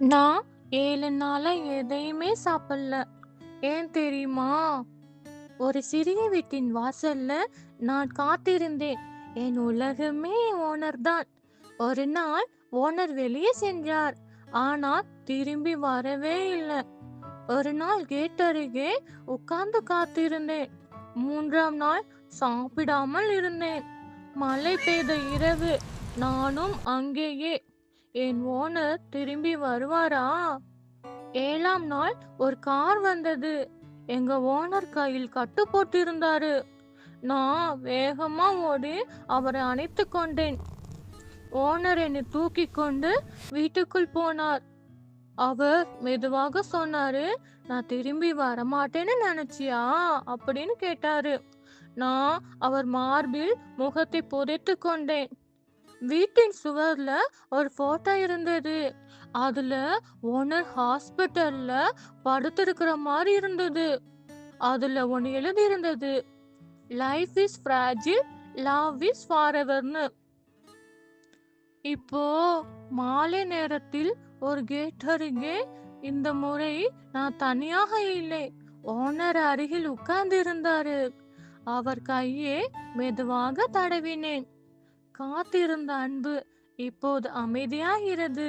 நான் 7 நாளா எதையுமே சாப்பிடல. ஏன் தெரியுமா? ஒரு சிறிய வீட்டின் வாசல்ல நான் காத்திருந்தேன். என் உலகமே ஓனர் தான். ஒரு நாள் ஓனர் வெளியே சென்றார். ஆனால் திரும்பி வரவே இல்ல. ஒரு நாள் கேட் அருகே உட்கார்ந்து காத்திருந்தேன். 3ஆம் நாள் சாப்பிடாமல் இருந்தேன். மழை பெய்த இரவு. நானும் அங்கேயே. என் ஓனர் திரும்பி வருவாரா? 7ஆம் நாள் ஒரு கார் வந்தது. எங்க ஓனர் கையில் கட்டு போட்டிருந்தாரு. நான் வேகமா ஓடி அவரை அணைத்துக் கொண்டேன். ஓனர் என்னை தூக்கிக் கொண்டு வீட்டுக்குள் போனார். அவர் மெதுவாக சொன்னாரு, "நான் திரும்பி வரமாட்டேன்னு நினைச்சியா?" அப்படின்னு கேட்டாரு. நான் அவர் மார்பில் முகத்தை புதைத்துக் கொண்டேன். வீட்டின் சுவர்ல ஒரு போட்டோ இருந்தது. அதுல ஓனர் ஹாஸ்பிட்டல்ல படுத்திருக்கிற மாதிரி இருந்தது. அதுல ஒண்ணு எழுதியிருந்தது, லைஃப் இஸ் ஃப்ராஜில், லவ் இஸ் ஃபாரெவர்னு. இப்போ மாலை நேரத்தில் ஒரு கேட் அருகே, இந்த முறை நான் தனியாக இல்லை. ஓனர் அருகில் உட்கார்ந்து இருந்தாரு. அவர் கையை மெதுவாக தடவினேன். காத்திருந்த அன்பு இப்போது அமைதியாகிறது.